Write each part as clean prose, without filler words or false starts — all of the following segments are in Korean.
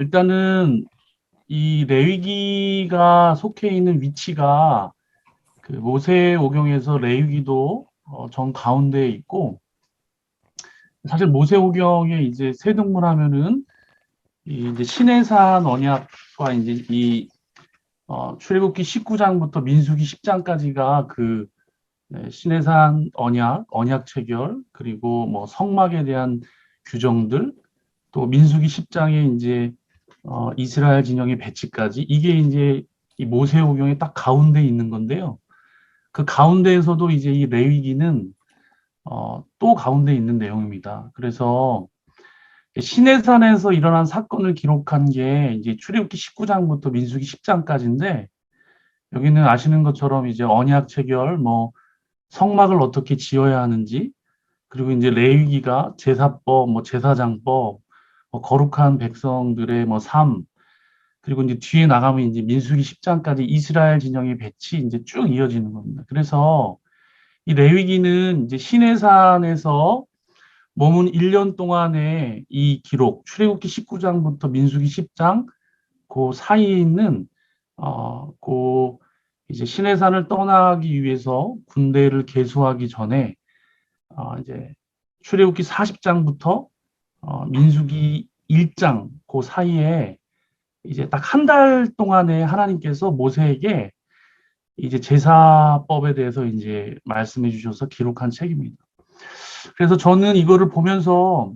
일단은 이 레위기가 속해 있는 위치가 그 모세오경에서 레위기도 정 가운데에 있고, 사실 모세오경에 이제 세 등분하면은 이 이제 신해산 언약과 이제 이 출애굽기 19장부터 민수기 10장까지가 그 신해산 언약 체결, 그리고 뭐 성막에 대한 규정들, 또 민수기 10장에 이제 이스라엘 진영의 배치까지, 이게 이제 이 모세오경의 딱 가운데 있는 건데요. 그 가운데에서도 이제 이 레위기는 또 가운데 있는 내용입니다. 그래서 시내산에서 일어난 사건을 기록한 게 이제 출애굽기 19장부터 민수기 10장까지인데, 여기는 아시는 것처럼 이제 언약 체결, 뭐 성막을 어떻게 지어야 하는지, 그리고 이제 레위기가 제사법, 뭐 제사장법, 뭐 거룩한 백성들의 뭐 삶, 그리고 이제 뒤에 나가면 이제 민수기 10장까지 이스라엘 진영의 배치 이제 쭉 이어지는 겁니다. 그래서 이 레위기는 이제 시내산에서 머문 1년 동안의 이 기록, 출애굽기 19장부터 민수기 10장 그 사이에 있는 그 이제 시내산을 떠나기 위해서 군대를 개수하기 전에 이제 출애굽기 40장부터 민수기 1장 그 사이에 이제 딱 한 달 동안에 하나님께서 모세에게 이제 제사법에 대해서 이제 말씀해 주셔서 기록한 책입니다. 그래서 저는 이거를 보면서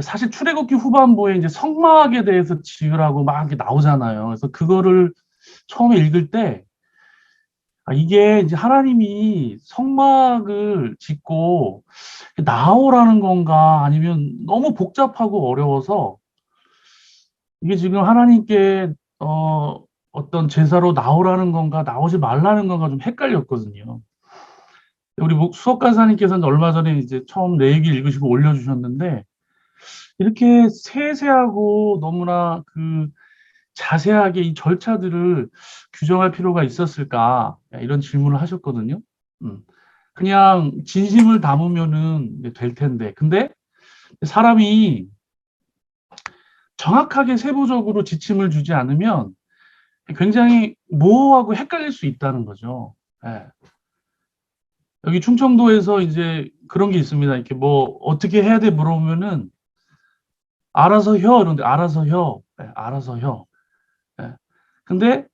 사실 출애굽기 후반부에 이제 성막에 대해서 지으라고 막 이렇게 나오잖아요. 그래서 그거를 처음에 읽을 때 이게 이제 하나님이 성막을 짓고 나오라는 건가 아니면 너무 복잡하고 어려워서 이게 지금 하나님께 어떤 제사로 나오라는 건가 나오지 말라는 건가 좀 헷갈렸거든요. 우리 수석 간사님께서는 얼마 전에 이제 처음 내 얘기 읽으시고 올려주셨는데 이렇게 세세하고 너무나 그 자세하게 이 절차들을 규정할 필요가 있었을까 이런 질문을 하셨거든요. 음. 그냥 진심을 담으면은 될 텐데 근데 사람이 정확하게 세부적으로 지침을 주지 않으면 굉장히 모호하고 헷갈릴 수 있다는 거죠. 예. 여기 충청도에서 이제 그런 게 있습니다. 이렇게 뭐 어떻게 해야 돼 물어보면은 알아서 혀 이런데 알아서 혀, 알아서 혀. 예. 근데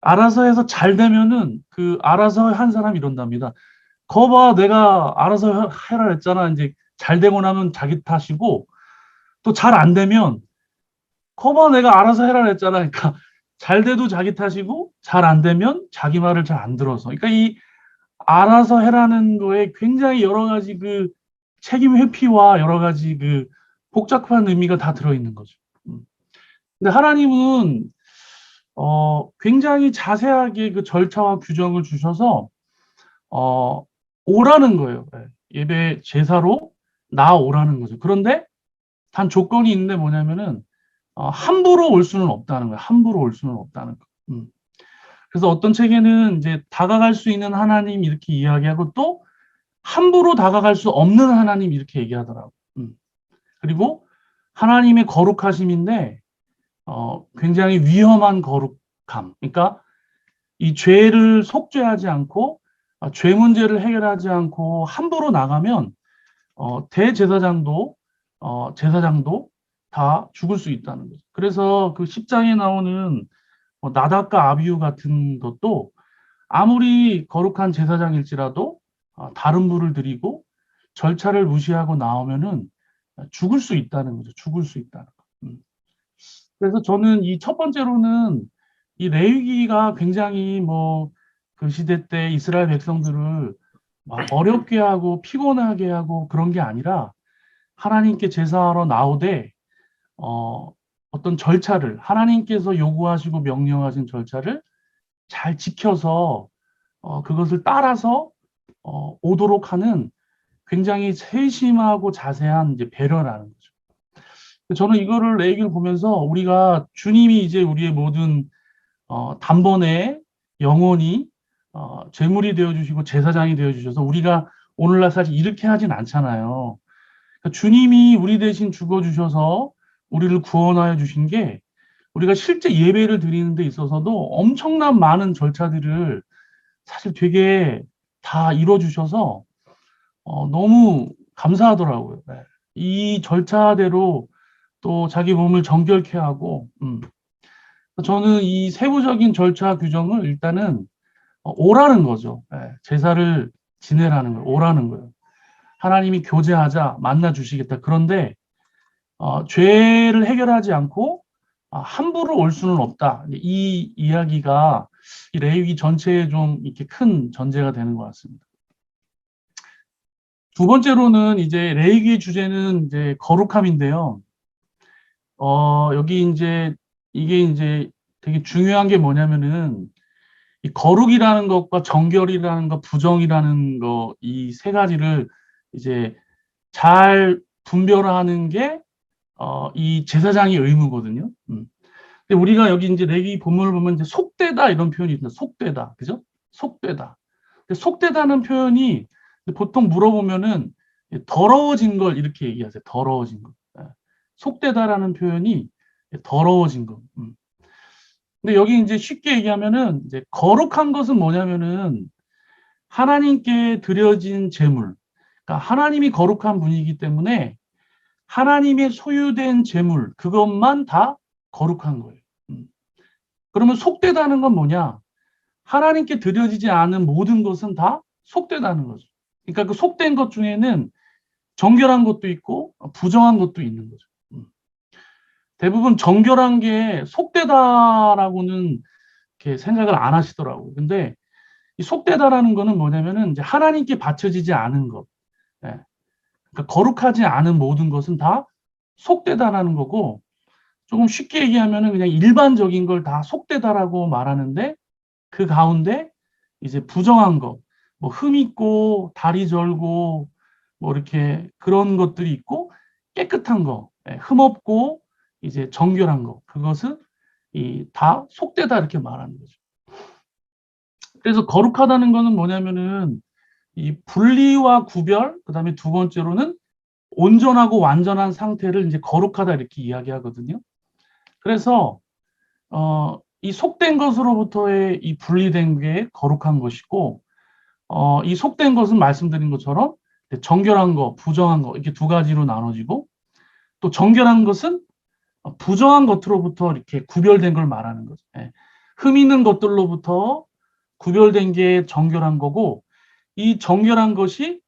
알아서 해서 잘 되면은 그 알아서 한 사람이 이런답니다. 거봐 내가 알아서 해라 했잖아. 이제 잘 되고 나면 자기 탓이고 또 잘 안 되면 거봐 내가 알아서 해라 했잖아. 그러니까 잘 돼도 자기 탓이고 잘 안 되면 자기 말을 잘 안 들어서. 그러니까 이 알아서 해라는 거에 굉장히 여러 가지 그 책임 회피와 여러 가지 그 복잡한 의미가 다 들어있는 거죠. 근데 하나님은 굉장히 자세하게 그 절차와 규정을 주셔서 어, 오라는 거예요. 예. 예배 제사로 나오라는 거죠. 그런데 단 조건이 있는데 뭐냐면은 함부로 올 수는 없다는 거예요. 함부로 올 수는 없다는 거. 그래서 어떤 책에는 이제 다가갈 수 있는 하나님 이렇게 이야기하고 또 함부로 다가갈 수 없는 하나님 이렇게 얘기하더라고. 그리고 하나님의 거룩하심인데 굉장히 위험한 거룩함. 그러니까 이 죄를 속죄하지 않고 죄 문제를 해결하지 않고 함부로 나가면 대제사장도 제사장도 다 죽을 수 있다는 거죠. 그래서 그 10장에 나오는 나답과 아비후 같은 것도 아무리 거룩한 제사장일지라도 다른 불을 드리고 절차를 무시하고 나오면은 죽을 수 있다는 거죠. 죽을 수 있다는 거. 그래서 저는 이 첫 번째로는 이 레위기가 굉장히 뭐 그 시대 때 이스라엘 백성들을 막 어렵게 하고 피곤하게 하고 그런 게 아니라 하나님께 제사하러 나오되 어떤 절차를 하나님께서 요구하시고 명령하신 절차를 잘 지켜서 그것을 따라서 오도록 하는 굉장히 세심하고 자세한 이제 배려라는 거죠. 저는 이거를 얘기를 보면서 우리가 주님이 이제 우리의 모든 단번에 영원히 제물이 되어 주시고 제사장이 되어 주셔서 우리가 오늘날 사실 이렇게 하진 않잖아요. 주님이 우리 대신 죽어주셔서 우리를 구원하여 주신 게 우리가 실제 예배를 드리는 데 있어서도 엄청난 많은 절차들을 사실 되게 다 이뤄주셔서 너무 감사하더라고요. 네. 이 절차대로 또 자기 몸을 정결케 하고, 저는 이 세부적인 절차 규정을 일단은 오라는 거죠. 네. 제사를 지내라는 거예요. 오라는 거예요. 하나님이 교제하자 만나 주시겠다. 그런데 죄를 해결하지 않고 함부로 올 수는 없다. 이 이야기가 이 레위기 전체에 좀 이렇게 큰 전제가 되는 것 같습니다. 두 번째로는 이제 레위기의 주제는 이제 거룩함인데요. 여기 이제 이게 이제 되게 중요한 게 뭐냐면은 이 거룩이라는 것과 정결이라는 것, 부정이라는 거, 이 세 가지를 이제 잘 분별하는 게 이 제사장의 의무거든요. 근데 우리가 여기 이제 레위기 본문을 보면 이제 속되다 이런 표현이 있습니다. 속되다, 그죠? 속되다. 근데 속되다는 표현이 보통 물어보면은 더러워진 걸 이렇게 얘기하세요. 더러워진 거. 예. 속되다라는 표현이 더러워진 거. 근데 여기 이제 쉽게 얘기하면은 이제 거룩한 것은 뭐냐면은 하나님께 드려진 제물. 그러니까 하나님이 거룩한 분이기 때문에 하나님의 소유된 제물 그것만 다 거룩한 거예요. 그러면 속되다는 건 뭐냐? 하나님께 드려지지 않은 모든 것은 다 속되다는 거죠. 그러니까 그 속된 것 중에는 정결한 것도 있고 부정한 것도 있는 거죠. 대부분 정결한 게 속되다라고는 이렇게 생각을 안 하시더라고요. 근데 이 속되다라는 거는 뭐냐면은 이제 하나님께 바쳐지지 않은 것. 예. 그러니까 거룩하지 않은 모든 것은 다 속되다라는 거고 조금 쉽게 얘기하면은 그냥 일반적인 걸 다 속되다라고 말하는데 그 가운데 이제 부정한 거, 뭐 흠 있고 다리 절고 뭐 이렇게 그런 것들이 있고 깨끗한 거, 흠 없고 이제 정결한 거, 그것은 이 다 속되다 이렇게 말하는 거죠. 그래서 거룩하다는 거는 뭐냐면은 이 분리와 구별, 그다음에 두 번째로는 온전하고 완전한 상태를 이제 거룩하다 이렇게 이야기하거든요. 그래서 이 속된 것으로부터의 이 분리된 게 거룩한 것이고, 이 속된 것은 말씀드린 것처럼 정결한 거, 부정한 거 이렇게 두 가지로 나눠지고, 또 정결한 것은 부정한 것으로부터 이렇게 구별된 걸 말하는 거죠. 예. 흠 있는 것들로부터 구별된 게 정결한 거고, 이 정결한 것이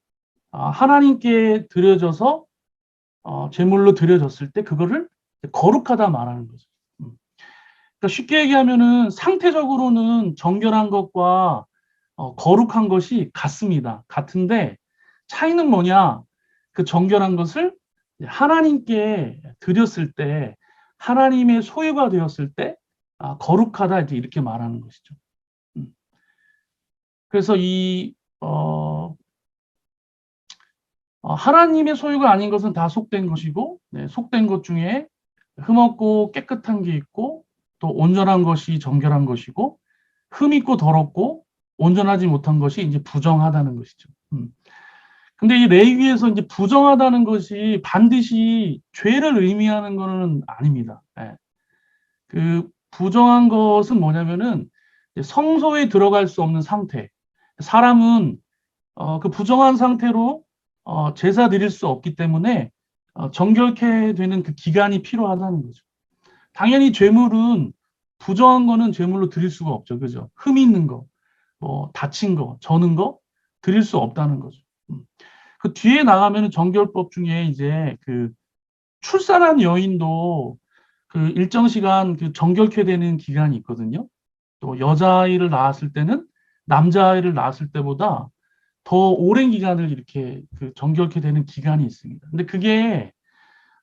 하나님께 드려져서 제물로 드려졌을 때 그거를 거룩하다 말하는 거죠. 그러니까 쉽게 얘기하면은 상태적으로는 정결한 것과 거룩한 것이 같습니다. 같은데 차이는 뭐냐? 그 정결한 것을 하나님께 드렸을 때 하나님의 소유가 되었을 때 거룩하다 이렇게 말하는 것이죠. 그래서 이 하나님의 소유가 아닌 것은 다 속된 것이고 속된 것 중에 흠없고 깨끗한 게 있고 또 온전한 것이 정결한 것이고 흠 있고 더럽고 온전하지 못한 것이 이제 부정하다는 것이죠. 근데 이 레위기에서 이제 부정하다는 것이 반드시 죄를 의미하는 것은 아닙니다. 예. 그 부정한 것은 뭐냐면은 성소에 들어갈 수 없는 상태. 사람은 그 부정한 상태로 제사 드릴 수 없기 때문에 정결케 되는 그 기간이 필요하다는 거죠. 당연히 죄물은 부정한 거는 죄물로 드릴 수가 없죠. 그죠? 흠 있는 거, 뭐 다친 거, 저는 거 드릴 수 없다는 거죠. 그 뒤에 나가면은 정결법 중에 이제 그 출산한 여인도 그 일정 시간 그 정결케 되는 기간이 있거든요. 또 여자아이를 낳았을 때는 남자아이를 낳았을 때보다 더 오랜 기간을 이렇게 그 정결케 되는 기간이 있습니다. 근데 그게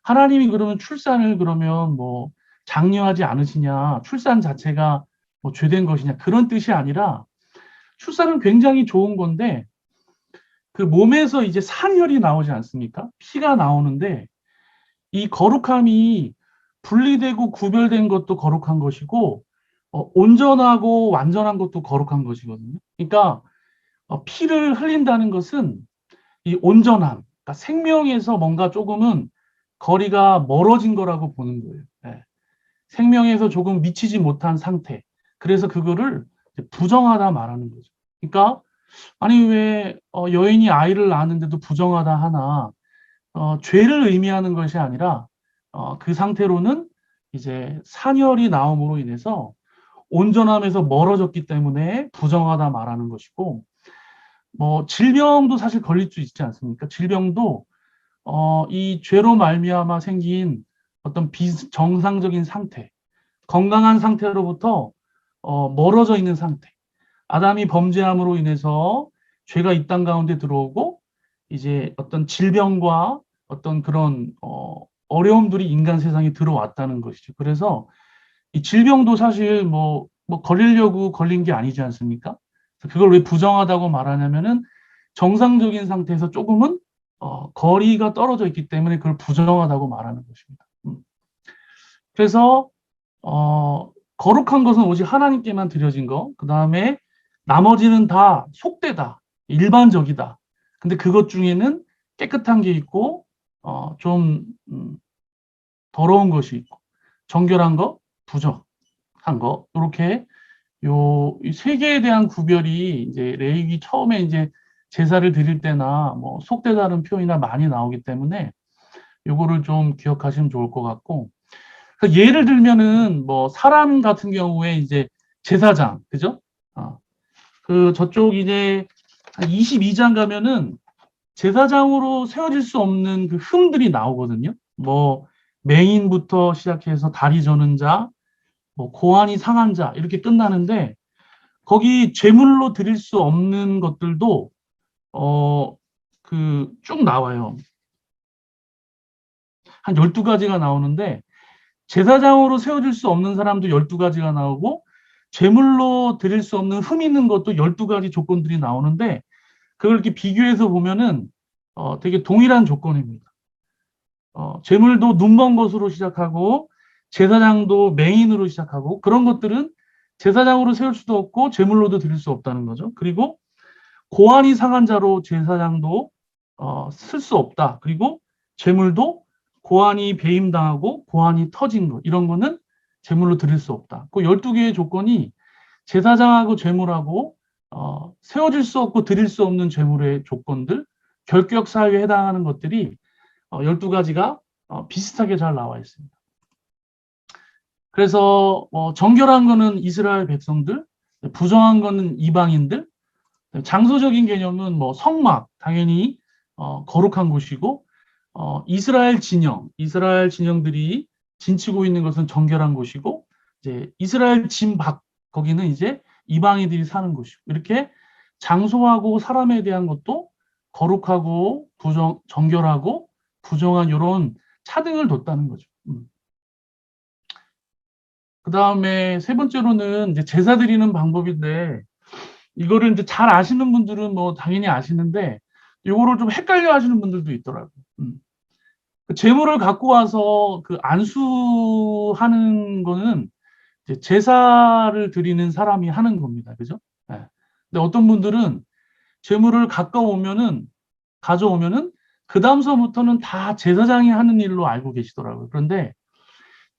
하나님이 그러면 출산을 그러면 뭐 장려하지 않으시냐, 출산 자체가 뭐 죄된 것이냐 그런 뜻이 아니라 출산은 굉장히 좋은 건데 그 몸에서 이제 산혈이 나오지 않습니까? 피가 나오는데 이 거룩함이 분리되고 구별된 것도 거룩한 것이고 온전하고 완전한 것도 거룩한 것이거든요. 그러니까 피를 흘린다는 것은 이 온전함, 그러니까 생명에서 뭔가 조금은 거리가 멀어진 거라고 보는 거예요. 예. 생명에서 조금 미치지 못한 상태. 그래서 그거를 부정하다 말하는 거죠. 그러니까 아니 왜 여인이 아이를 낳았는데도 부정하다 하나 죄를 의미하는 것이 아니라 그 상태로는 이제 산열이 나옴으로 인해서 온전함에서 멀어졌기 때문에 부정하다 말하는 것이고 뭐 질병도 사실 걸릴 수 있지 않습니까? 질병도 이 죄로 말미암아 생긴 어떤 비정상적인 상태, 건강한 상태로부터 멀어져 있는 상태. 아담이 범죄함으로 인해서 죄가 이 땅 가운데 들어오고 이제 어떤 질병과 어떤 그런 어려움들이 인간 세상에 들어왔다는 것이죠. 그래서 이 질병도 사실 뭐 걸리려고 걸린 게 아니지 않습니까? 그걸 왜 부정하다고 말하냐면은 정상적인 상태에서 조금은 거리가 떨어져 있기 때문에 그걸 부정하다고 말하는 것입니다. 그래서 거룩한 것은 오직 하나님께만 드려진 거, 그 다음에 나머지는 다 속되다, 일반적이다. 근데 그것 중에는 깨끗한 게 있고, 좀 더러운 것이 있고, 정결한 거, 부정한 거, 이렇게 세 개에 대한 구별이 이제 레위기 처음에 이제 제사를 드릴 때나 뭐 속되다는 표현이나 많이 나오기 때문에 요거를 좀 기억하시면 좋을 것 같고, 예를 들면은 뭐 사람 같은 경우에 이제 제사장, 그죠? 그 저쪽 이제 한 22장 가면은 제사장으로 세워질 수 없는 그 흠들이 나오거든요. 뭐 맹인부터 시작해서 다리 저는 자, 뭐 고환이 상한 자 이렇게 끝나는데 거기 제물로 드릴 수 없는 것들도 그 쭉 나와요. 한 12가지가 나오는데 제사장으로 세워질 수 없는 사람도 12가지가 나오고 제물로 드릴 수 없는 흠 있는 것도 12가지 조건들이 나오는데 그걸 이렇게 비교해서 보면은 되게 동일한 조건입니다. 제물도 눈먼 것으로 시작하고 제사장도 맹인으로 시작하고 그런 것들은 제사장으로 세울 수도 없고 제물로도 드릴 수 없다는 거죠. 그리고 고환이 상한 자로 제사장도 쓸 수 없다. 그리고 제물도 고환이 배임당하고 고환이 터진 것 이런 거는 제물로 드릴 수 없다. 그 12개의 조건이 제사장하고 제물하고 세워질 수 없고 드릴 수 없는 제물의 조건들 결격 사유에 해당하는 것들이 12가지가 비슷하게 잘 나와 있습니다. 그래서 정결한 거는 이스라엘 백성들, 부정한 거는 이방인들, 장소적인 개념은 뭐 성막 당연히 거룩한 곳이고 이스라엘 진영들이 진치고 있는 것은 정결한 곳이고 이제 이스라엘 진 밖 거기는 이제 이방인들이 사는 곳이고 이렇게 장소하고 사람에 대한 것도 거룩하고 정결하고 부정한 이런 차등을 뒀다는 거죠. 그 다음에 세 번째로는 이제 제사 드리는 방법인데 이거를 이제 잘 아시는 분들은 뭐 당연히 아시는데 이거를 좀 헷갈려 하시는 분들도 있더라고요. 그 제물을 갖고 와서 그 안수하는 거는 이제 제사를 드리는 사람이 하는 겁니다. 그죠? 네. 근데 어떤 분들은 제물을 가져오면은 그 다음서부터는 다 제사장이 하는 일로 알고 계시더라고요. 그런데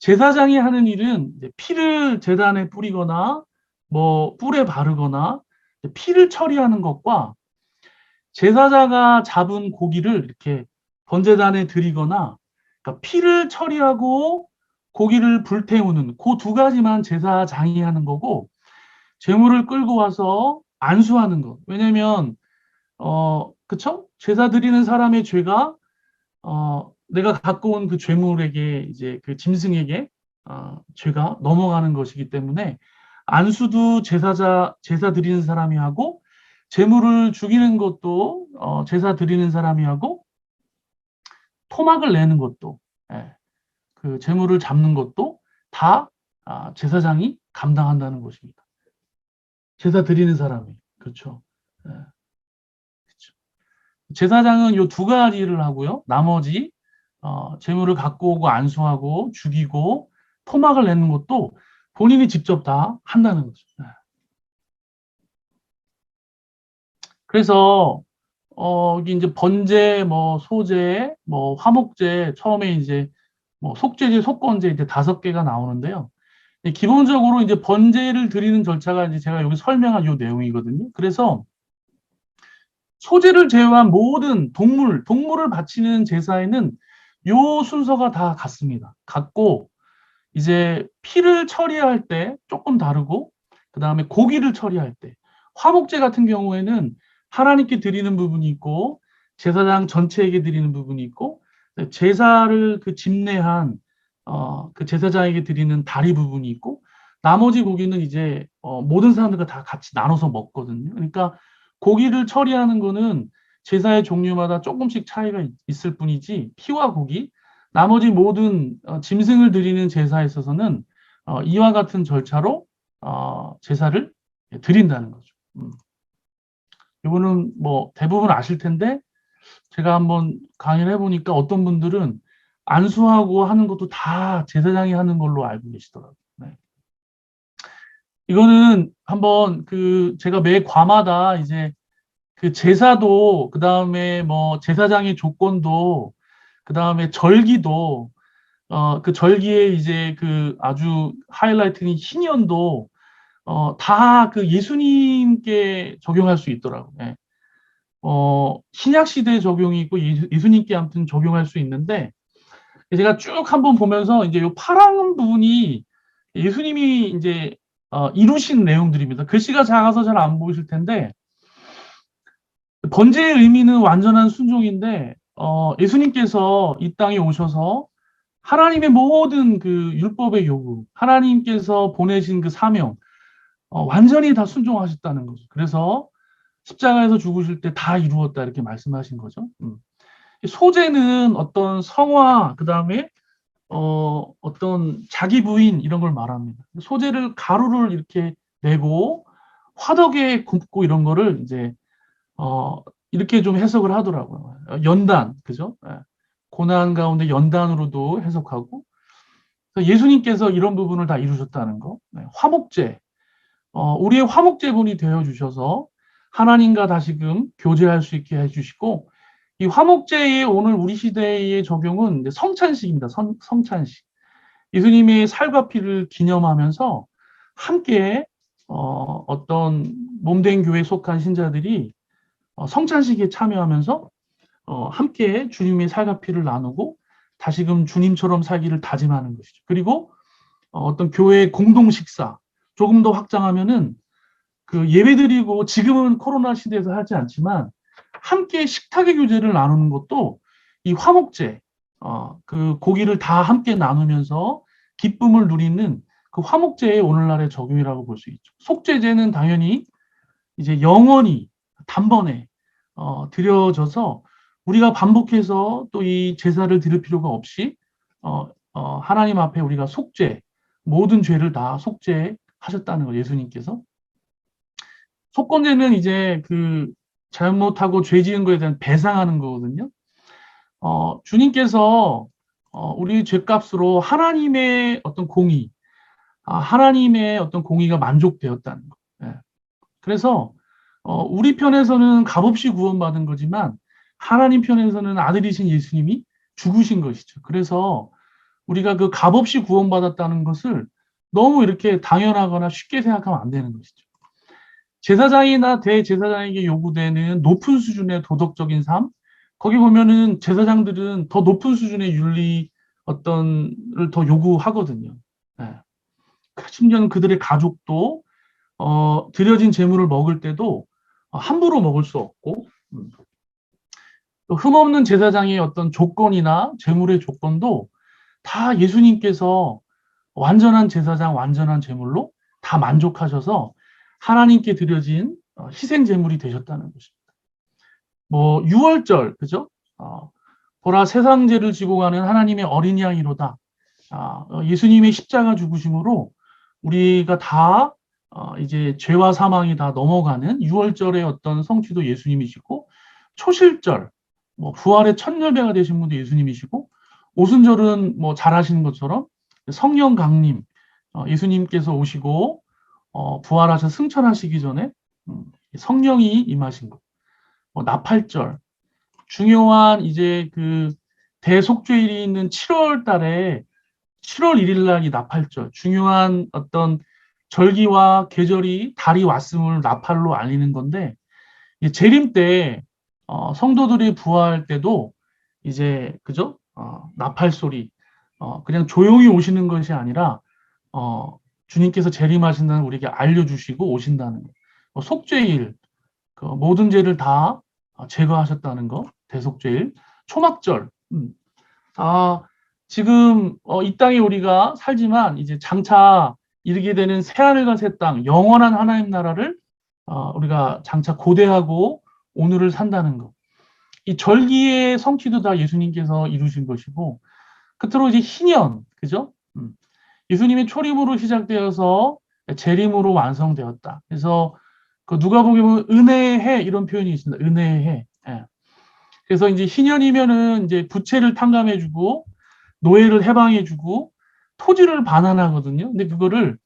제사장이 하는 일은 이제 피를 제단에 뿌리거나 뭐 뿔에 바르거나 피를 처리하는 것과 제사자가 잡은 고기를 이렇게 번제단에 드리거나 그러니까 피를 처리하고 고기를 불태우는 그 두 가지만 제사장이 하는 거고 제물을 끌고 와서 안수하는 것. 왜냐면 그쵸? 제사 드리는 사람의 죄가 내가 갖고 온 그 죄물에게 이제 그 짐승에게 죄가 넘어가는 것이기 때문에 안수도 제사 드리는 사람이 하고 제물을 죽이는 것도 제사 드리는 사람이 하고 토막을 내는 것도 예, 그 제물을 잡는 것도 다 제사장이 감당한다는 것입니다. 제사 드리는 사람이 그렇죠. 예, 그렇죠. 제사장은 요 두 가지를 하고요. 나머지 재물을 갖고 오고 안수하고 죽이고 토막을 내는 것도 본인이 직접 다 한다는 거죠. 그래서 여기 이제 번제, 뭐 소제, 뭐 화목제, 처음에 이제 뭐 속죄제, 속건제 이제 5개가 나오는데요. 기본적으로 이제 번제를 드리는 절차가 이제 제가 여기 설명한 요 내용이거든요. 그래서 소제를 제외한 모든 동물을 바치는 제사에는 요 순서가 다 같습니다. 같고, 이제 피를 처리할 때 조금 다르고, 그 다음에 고기를 처리할 때, 화목제 같은 경우에는 하나님께 드리는 부분이 있고, 제사장 전체에게 드리는 부분이 있고, 제사를 그 집례한, 그 제사장에게 드리는 다리 부분이 있고, 나머지 고기는 이제, 모든 사람들과 다 같이 나눠서 먹거든요. 그러니까 고기를 처리하는 거는 제사의 종류마다 조금씩 차이가 있을 뿐이지, 피와 고기, 나머지 모든 짐승을 드리는 제사에 있어서는 이와 같은 절차로 제사를 드린다는 거죠. 이거는 뭐 대부분 아실 텐데 제가 한번 강의를 해보니까 어떤 분들은 안수하고 하는 것도 다 제사장이 하는 걸로 알고 계시더라고요. 네. 이거는 한번 그 제가 매 과마다 이제 그 제사도 그 다음에 뭐 제사장의 조건도 그 다음에 절기도 그 절기에 이제 그 아주 하이라이트인 희년도 다 그 예수님께 적용할 수 있더라고요. 예. 신약 시대 적용이 있고 예수님께 아무튼 적용할 수 있는데 제가 쭉 한번 보면서 이제 요 파란 부분이 예수님이 이제 이루신 내용들입니다. 글씨가 작아서 잘 안 보이실 텐데 번제의 의미는 완전한 순종인데 예수님께서 이 땅에 오셔서 하나님의 모든 그 율법의 요구, 하나님께서 보내신 그 사명, 완전히 다 순종하셨다는 거죠. 그래서 십자가에서 죽으실 때 다 이루었다 이렇게 말씀하신 거죠. 소제는 어떤 성화, 그 다음에 어떤 자기 부인 이런 걸 말합니다. 소제를 가루를 이렇게 내고 화덕에 굽고 이런 거를 이제 이렇게 좀 해석을 하더라고요. 연단, 그죠? 예. 고난 가운데 연단으로도 해석하고 예수님께서 이런 부분을 다 이루셨다는 거. 네. 화목제, 우리의 화목제분이 되어 주셔서 하나님과 다시금 교제할 수 있게 해주시고 이 화목제의 오늘 우리 시대의 적용은 이제 성찬식입니다. 성찬식. 예수님의 살과 피를 기념하면서 함께 어떤 몸된 교회에 속한 신자들이 성찬식에 참여하면서 함께 주님의 살과 피를 나누고 다시금 주님처럼 살기를 다짐하는 것이죠. 그리고 어떤 교회의 공동 식사 조금 더 확장하면은 그 예배드리고 지금은 코로나 시대에서 하지 않지만 함께 식탁의 교제를 나누는 것도 이 화목제 그 고기를 다 함께 나누면서 기쁨을 누리는 그 화목제의 오늘날의 적용이라고 볼 수 있죠. 속죄제는 당연히 이제 영원히 단번에 드려져서 우리가 반복해서 또 이 제사를 드릴 필요가 없이 하나님 앞에 우리가 속죄 모든 죄를 다 속죄하셨다는 거 예수님께서. 속건제는 이제 그 잘못하고 죄 지은 거에 대한 배상하는 거거든요. 주님께서 우리 죄값으로 하나님의 어떤 공의, 하나님의 어떤 공의가 만족되었다는 거. 예. 그래서 우리 편에서는 값없이 구원받은 거지만 하나님 편에서는 아들이신 예수님이 죽으신 것이죠. 그래서 우리가 그 값없이 구원받았다는 것을 너무 이렇게 당연하거나 쉽게 생각하면 안 되는 것이죠. 제사장이나 대제사장에게 요구되는 높은 수준의 도덕적인 삶, 거기 보면은 제사장들은 더 높은 수준의 윤리 어떤을 더 요구하거든요. 네. 심지어는 그들의 가족도 드려진 재물을 먹을 때도 함부로 먹을 수 없고 또 흠없는 제사장의 어떤 조건이나 재물의 조건도 다 예수님께서 완전한 제사장, 완전한 제물로 다 만족하셔서 하나님께 드려진 희생 제물이 되셨다는 것입니다. 뭐 유월절, 그죠? 보라 세상 죄를 지고 가는 하나님의 어린 양이로다. 예수님의 십자가 죽으심으로 우리가 다 이제 죄와 사망이 다 넘어가는 유월절의 어떤 성취도 예수님이시고 초실절, 뭐 부활의 첫 열매가 되신 분도 예수님이시고 오순절은 뭐 잘 아시는 것처럼 성령 강림, 예수님께서 오시고 부활하셔 승천하시기 전에 성령이 임하신 것. 나팔절, 중요한 이제 그 대속죄일이 있는 7월 달에 7월 1일 날 이 나팔절, 중요한 어떤 절기와 계절이 달이 왔음을 나팔로 알리는 건데, 이 재림 때 성도들이 부활할 때도 이제 그죠? 나팔 소리, 그냥 조용히 오시는 것이 아니라 주님께서 재림하신다는 우리에게 알려주시고 오신다는 거. 속죄일, 그 모든 죄를 다 제거하셨다는 거, 대속죄일, 초막절. 지금 이 땅에 우리가 살지만 이제 장차 이르게 되는 새하늘과 새 땅, 영원한 하나님 나라를 우리가 장차 고대하고 오늘을 산다는 것. 이 절기의 성취도 다 예수님께서 이루신 것이고, 끝으로 이제 희년, 그죠? 예수님의 초림으로 시작되어서 재림으로 완성되었다. 그래서 그 누가복음에 보면 은혜의 해 이런 표현이 있습니다. 은혜의 해. 예. 그래서 이제 희년이면은 이제 부채를 탕감해주고 노예를 해방해주고 토지를 반환하거든요. 근데 그거를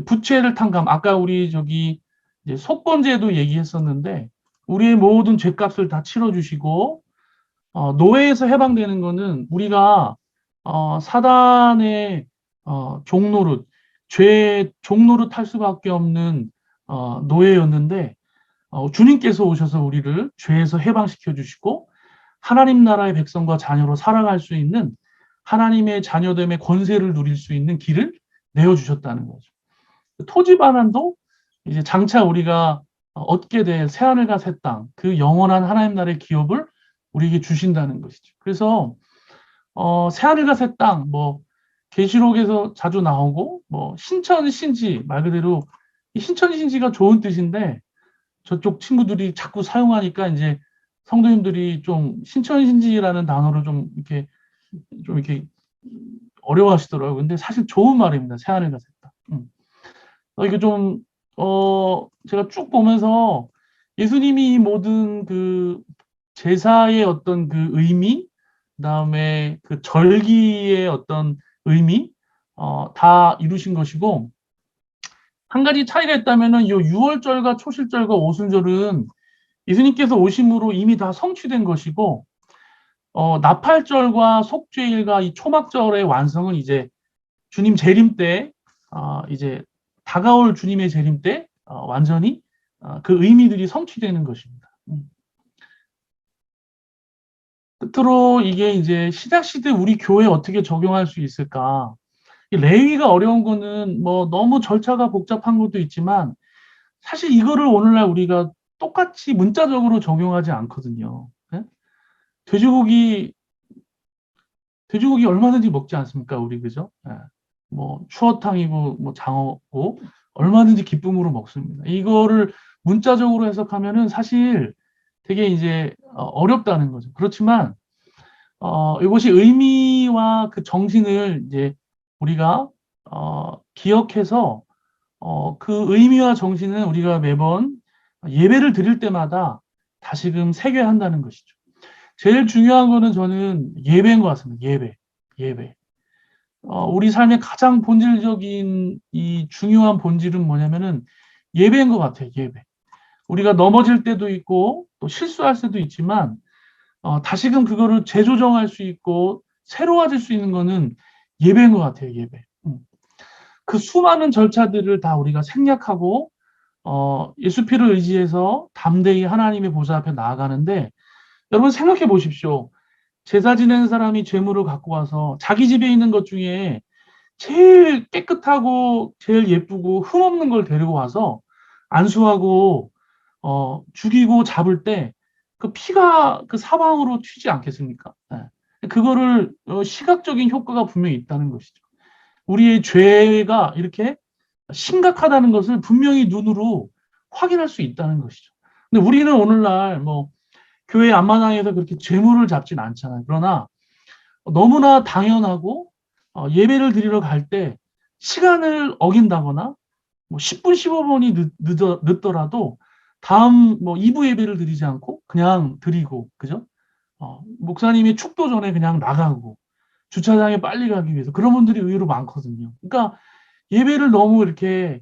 부채를 탕감, 아까 우리 저기 이제 속건제도 얘기했었는데 우리의 모든 죄값을 다 치러주시고 노예에서 해방되는 거는 우리가 사단의 종노릇, 죄의 종노릇 할 수밖에 없는 노예였는데 주님께서 오셔서 우리를 죄에서 해방시켜 주시고 하나님 나라의 백성과 자녀로 살아갈 수 있는 하나님의 자녀됨의 권세를 누릴 수 있는 길을 내어주셨다는 거죠. 토지 반환도 이제 장차 우리가 얻게 될 새하늘과 새 땅, 그 영원한 하나님 나라의 기업을 우리에게 주신다는 것이죠. 그래서 새하늘과 새 땅, 뭐 계시록에서 자주 나오고 뭐 신천신지 말 그대로 이 신천신지가 좋은 뜻인데 저쪽 친구들이 자꾸 사용하니까 이제 성도님들이 좀 신천신지라는 단어를 좀 이렇게 어려워하시더라고요. 근데 사실 좋은 말입니다. 새하늘과 새 땅. 이게 좀 제가 쭉 보면서 예수님이 이 모든 그 제사의 어떤 그 의미, 그다음에 그 절기의 어떤 의미, 다 이루신 것이고, 한 가지 차이가 있다면은 이 유월절과 초실절과 오순절은 예수님께서 오심으로 이미 다 성취된 것이고, 나팔절과 속죄일과 이 초막절의 완성은 이제 주님 재림 때, 이제 다가올 주님의 재림 때, 완전히 그 의미들이 성취되는 것입니다. 끝으로 이게 이제 시대시대 우리 교회에 어떻게 적용할 수 있을까? 이 레위가 어려운 거는 뭐 너무 절차가 복잡한 것도 있지만 사실 이거를 오늘날 우리가 똑같이 문자적으로 적용하지 않거든요. 예? 돼지고기 돼지고기 얼마든지 먹지 않습니까? 우리 그죠? 예. 뭐 추어탕이고 뭐 장어고 얼마든지 기쁨으로 먹습니다. 이거를 문자적으로 해석하면은 사실 되게 이제 어렵다는 거죠. 그렇지만 이것이 의미와 그 정신을 이제 우리가 기억해서 그 의미와 정신은 우리가 매번 예배를 드릴 때마다 다시금 새겨한다는 것이죠. 제일 중요한 거는 저는 예배인 것 같습니다. 예배. 우리 삶의 가장 본질적인 이 중요한 본질은 뭐냐면은 예배인 것 같아요. 예배. 우리가 넘어질 때도 있고 또 실수할 때도 있지만 다시금 그거를 재조정할 수 있고 새로워질 수 있는 거는 예배인 것 같아요. 예배. 그 수많은 절차들을 다 우리가 생략하고 예수 피를 의지해서 담대히 하나님의 보좌 앞에 나아가는데 여러분 생각해 보십시오. 제사 지내는 사람이 제물을 갖고 와서 자기 집에 있는 것 중에 제일 깨끗하고 제일 예쁘고 흠없는 걸 데리고 와서 안수하고 죽이고 잡을 때 그 피가 그 사방으로 튀지 않겠습니까? 네. 그거를 시각적인 효과가 분명히 있다는 것이죠. 우리의 죄가 이렇게 심각하다는 것을 분명히 눈으로 확인할 수 있다는 것이죠. 근데 우리는 오늘날 뭐 교회 앞마당에서 그렇게 재물을 잡진 않잖아요. 그러나 너무나 당연하고 예배를 드리러 갈 때 시간을 어긴다거나 뭐 10분, 15분이 늦더라도 다음 뭐 2부 예배를 드리지 않고 그냥 드리고, 그죠? 목사님이 축도 전에 그냥 나가고 주차장에 빨리 가기 위해서 그런 분들이 의외로 많거든요. 그러니까 예배를 너무 이렇게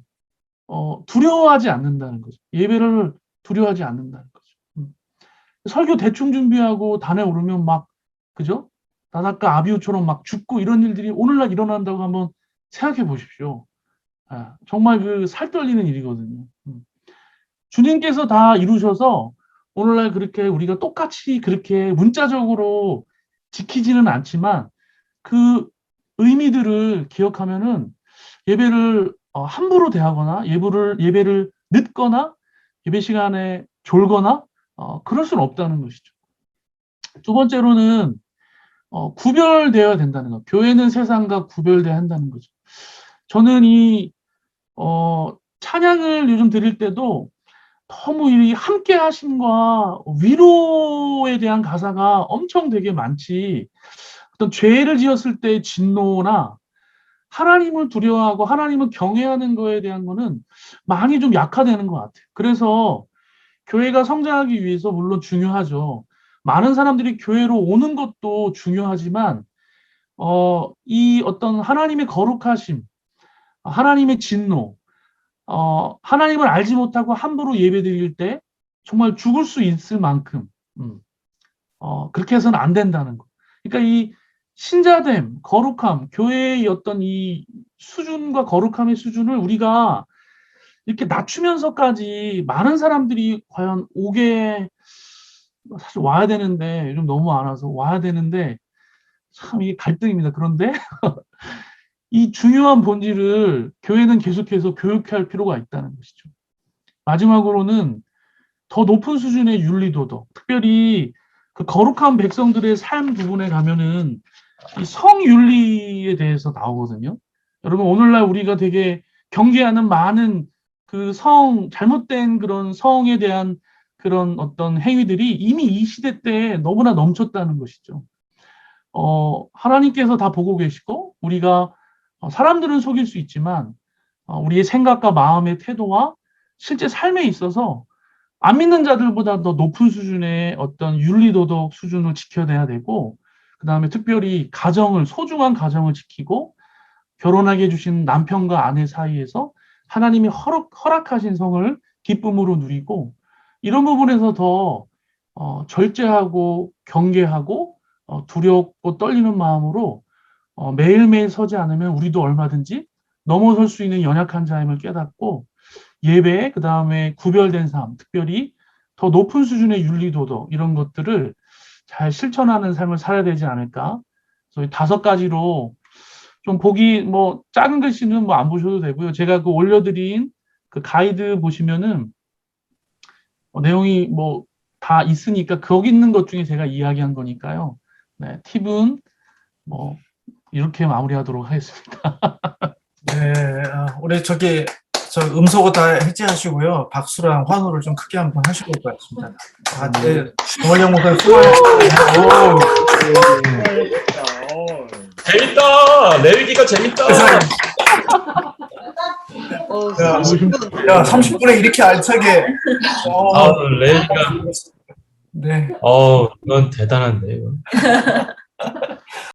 두려워하지 않는다는 거죠. 예배를 두려워하지 않는다는 거죠. 설교 대충 준비하고 단에 오르면 막, 그죠? 나닷가 아비우처럼 막 죽고 이런 일들이 오늘날 일어난다고 한번 생각해 보십시오. 아, 정말 그 살 떨리는 일이거든요. 주님께서 다 이루셔서 오늘날 그렇게 우리가 똑같이 그렇게 문자적으로 지키지는 않지만 그 의미들을 기억하면은 예배를 함부로 대하거나 예배를 늦거나 예배 시간에 졸거나 그럴 수는 없다는 것이죠. 두 번째로는 구별되어야 된다는 것. 교회는 세상과 구별돼야 한다는 거죠. 저는 이 찬양을 요즘 드릴 때도 너무 이 함께 하심과 위로에 대한 가사가 엄청 되게 많지. 어떤 죄를 지었을 때의 진노나 하나님을 두려워하고 하나님을 경외하는 거에 대한 거는 많이 좀 약화되는 것 같아요. 그래서 교회가 성장하기 위해서 물론 중요하죠. 많은 사람들이 교회로 오는 것도 중요하지만, 이 어떤 하나님의 거룩하심, 하나님의 진노, 하나님을 알지 못하고 함부로 예배 드릴 때 정말 죽을 수 있을 만큼, 그렇게 해서는 안 된다는 거. 그러니까 이 신자됨, 거룩함, 교회의 어떤 이 수준과 거룩함의 수준을 우리가 이렇게 낮추면서까지 많은 사람들이 과연 오게 사실 와야 되는데 요즘 너무 안 와서 와야 되는데 참 이게 갈등입니다. 그런데 이 중요한 본질을 교회는 계속해서 교육할 필요가 있다는 것이죠. 마지막으로는 더 높은 수준의 윤리도덕, 특별히 그 거룩한 백성들의 삶 부분에 가면은 이 성윤리에 대해서 나오거든요. 여러분, 오늘날 우리가 되게 경계하는 많은 그 잘못된 그런 성에 대한 그런 어떤 행위들이 이미 이 시대 때 너무나 넘쳤다는 것이죠. 하나님께서 다 보고 계시고, 우리가, 사람들은 속일 수 있지만, 우리의 생각과 마음의 태도와 실제 삶에 있어서 안 믿는 자들보다 더 높은 수준의 어떤 윤리도덕 수준을 지켜내야 되고, 그 다음에 특별히 소중한 가정을 지키고, 결혼하게 해주신 남편과 아내 사이에서 하나님이 허락하신 성을 기쁨으로 누리고, 이런 부분에서 더 절제하고 경계하고 두렵고 떨리는 마음으로 매일매일 서지 않으면 우리도 얼마든지 넘어설 수 있는 연약한 자임을 깨닫고 예배, 그 다음에 구별된 삶, 특별히 더 높은 수준의 윤리도덕 이런 것들을 잘 실천하는 삶을 살아야 되지 않을까. 그래서 이 5가지로 좀 보기 뭐 작은 글씨는 뭐 안 보셔도 되고요. 제가 그 올려드린 그 가이드 보시면은 내용이 뭐 다 있으니까 거기 있는 것 중에 제가 이야기한 거니까요. 네, 팁은 뭐 이렇게 마무리하도록 하겠습니다. 네, 우리 저 음소거 다 해제하시고요. 박수랑 환호를 좀 크게 한번 하셔야 될 것 같습니다. 네, 정원영 목사님 수고하셨습니다. 재밌다. 레위기가 재밌다. 야, 30분에 이렇게 알차게. 레위기가. 네. 이건 대단한데, 이거.